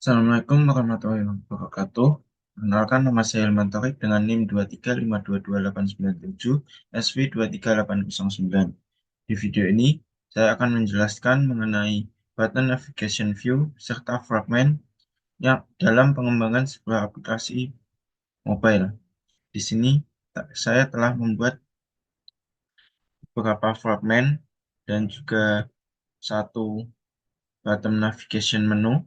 Assalamualaikum warahmatullahi wabarakatuh. Perkenalkan, nama saya Ilman Taufik dengan NIM 235222897 SV23809. Di video ini, saya akan menjelaskan mengenai button navigation view serta fragment yang dalam pengembangan sebuah aplikasi mobile. Di sini, saya telah membuat beberapa fragment dan juga satu button navigation menu,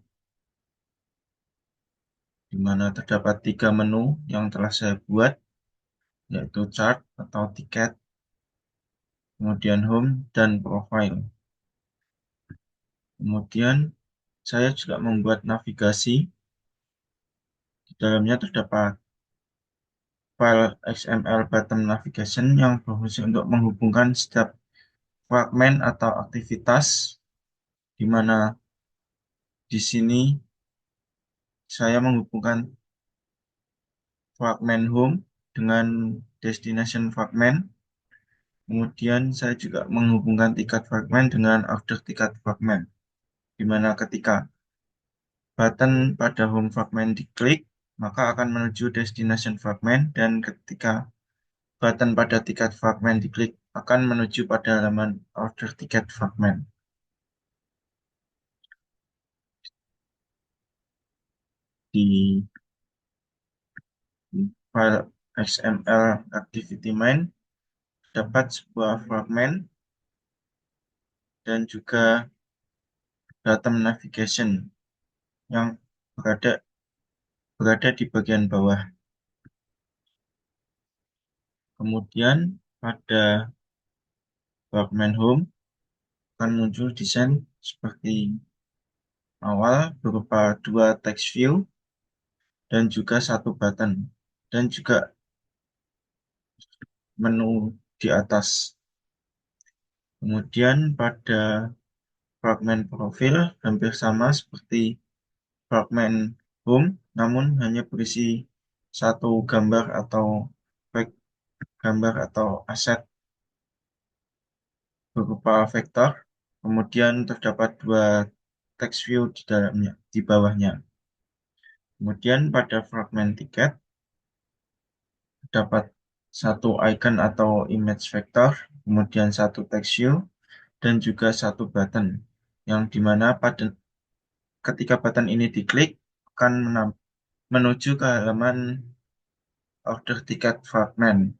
di mana terdapat 3 menu yang telah saya buat, yaitu chart atau tiket, kemudian home dan profile. Kemudian saya juga membuat navigasi. Di dalamnya terdapat file XML button navigation yang berfungsi untuk menghubungkan setiap fragmen atau aktivitas, di mana di sini saya menghubungkan fragmen home dengan destination fragment. Kemudian saya juga menghubungkan tiket fragment dengan order tiket fragment, di mana ketika button pada home fragment diklik, maka akan menuju destination fragment, dan ketika button pada tiket fragment diklik, akan menuju pada halaman order tiket fragment. Di file XML activity main dapat sebuah fragment dan juga button navigation yang berada berada di bagian bawah. Kemudian pada fragment home akan muncul desain seperti awal, berupa 2 text view dan juga satu button, dan juga menu di atas. Kemudian pada fragmen profil hampir sama seperti fragmen home, namun hanya berisi satu gambar atau gambar atau aset berupa vektor. Kemudian terdapat 2 text view di dalamnya, di bawahnya. Kemudian pada fragmen tiket terdapat satu icon atau image vektor, kemudian satu text view, dan juga satu button, yang dimana ketika button ini diklik akan menuju ke halaman order tiket fragment.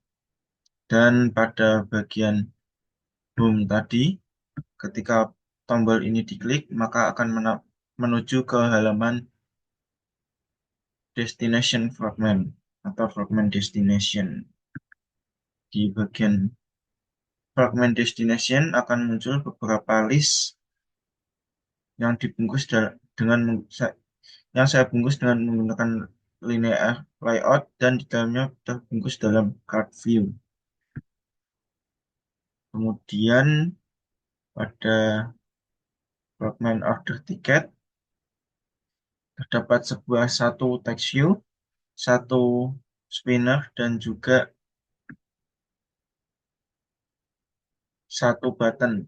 Dan pada bagian home tadi, ketika tombol ini diklik, maka akan menuju ke halaman destination fragment atau fragment destination. Di bagian fragment destination akan muncul beberapa list yang dibungkus dengan yang saya bungkus dengan menggunakan linear layout, dan di dalamnya terbungkus dalam card view. Kemudian pada fragment order tiket terdapat satu text view, satu spinner, dan juga satu button.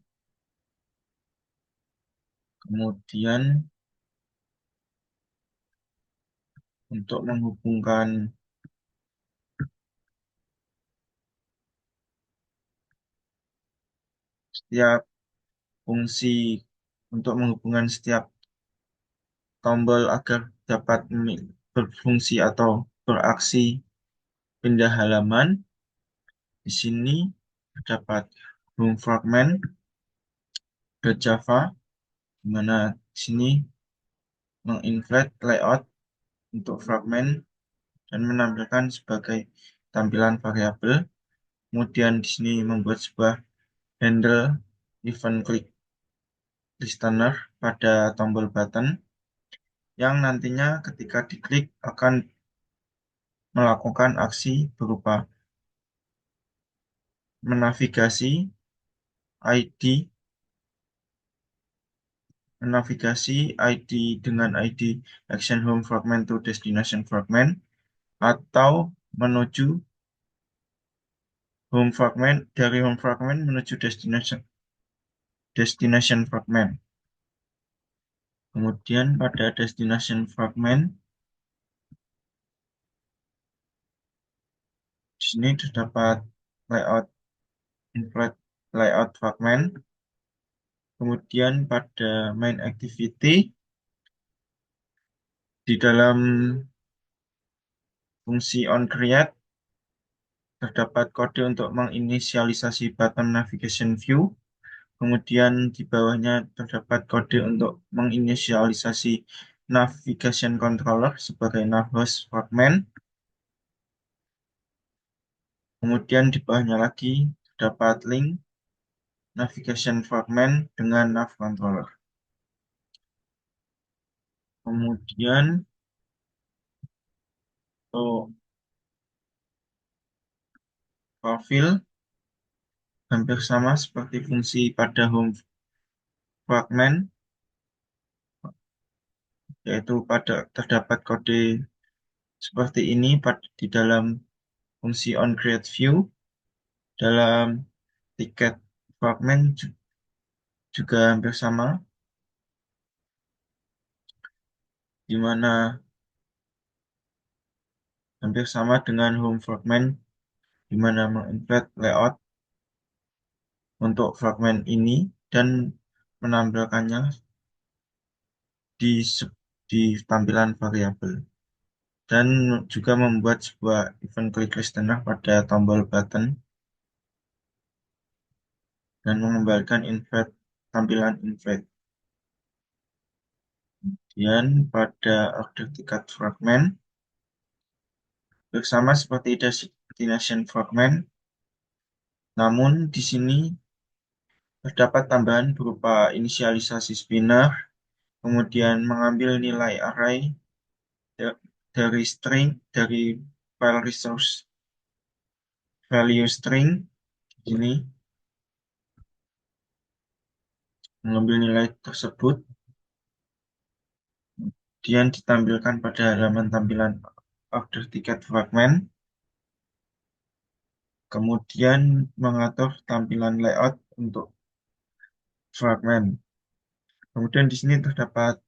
Kemudian untuk menghubungkan setiap fungsi, untuk menghubungkan setiap tombol agar dapat berfungsi atau beraksi pindah halaman, di sini terdapat home fragment.java, di mana di sini menginflate layout untuk fragment dan menampilkan sebagai tampilan variabel. Kemudian di sini membuat sebuah handle event click listener pada tombol button, yang nantinya ketika diklik akan melakukan aksi berupa menavigasi ID ID dengan ID action home fragment to destination fragment, atau menuju dari home fragment menuju destination fragment. Kemudian pada destination fragment, di sini terdapat layout invert layout fragment. Kemudian pada main activity, di dalam fungsi onCreate terdapat kode untuk menginisialisasi button navigation view. Kemudian di bawahnya terdapat kode untuk menginisialisasi navigation controller sebagai navhost fragment. Kemudian di bawahnya lagi terdapat link navigation fragment dengan nav controller. Kemudian untuk profil hampir sama seperti fungsi pada home fragment, yaitu pada terdapat kode seperti ini di dalam fungsi onCreateView. Dalam tiket fragment juga hampir sama, di mana hampir sama dengan home fragment, di mana menginsert layout untuk fragment ini dan menampilkannya di, di tampilan variabel. Dan juga membuat sebuah event klik listener pada tombol button dan mengembalikan invert tampilan invert. Kemudian pada order tiket fragment bersama seperti destination fragment, namun di sini terdapat tambahan berupa inisialisasi spinner, kemudian mengambil nilai array dari string dari file resource value string ini, mengambil nilai tersebut kemudian ditampilkan pada halaman tampilan order tiket fragment, kemudian mengatur tampilan layout untuk fragment. Kemudian di sini terdapat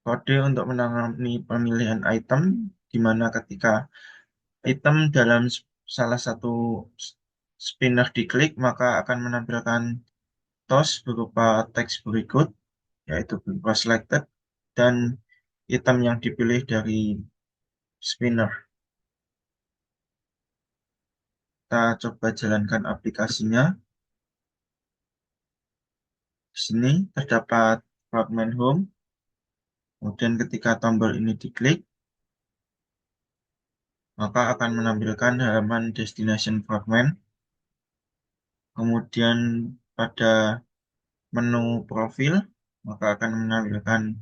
kode untuk menangani pemilihan item, di mana ketika item dalam salah satu spinner diklik, maka akan menampilkan toss berupa teks berikut, yaitu berupa selected, dan item yang dipilih dari spinner. Kita coba jalankan aplikasinya. Di sini terdapat fragment home, kemudian ketika tombol ini diklik, maka akan menampilkan halaman destination fragment. Kemudian pada menu profil, maka akan menampilkan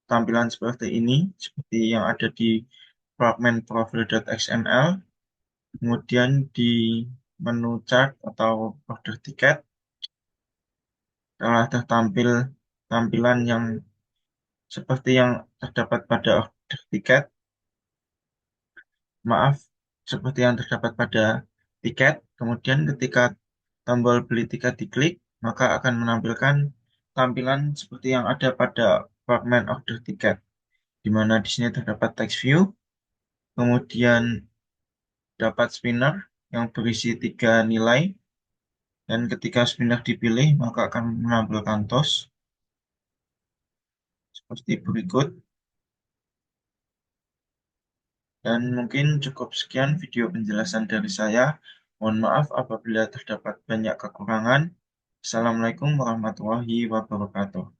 tampilan seperti ini, seperti yang ada di fragment profile.xml. Kemudian di menu chart atau order tiket, telah tertampil tampilan yang seperti yang terdapat pada order tiket. Maaf, seperti yang terdapat pada tiket. Kemudian ketika tombol beli tiket diklik, maka akan menampilkan tampilan seperti yang ada pada fragment order tiket, di mana di sini terdapat text view, kemudian dapat spinner yang berisi 3 nilai, dan ketika spinner dipilih, maka akan menampilkan toss seperti berikut. Dan mungkin cukup sekian video penjelasan dari saya. Mohon maaf apabila terdapat banyak kekurangan. Assalamualaikum warahmatullahi wabarakatuh.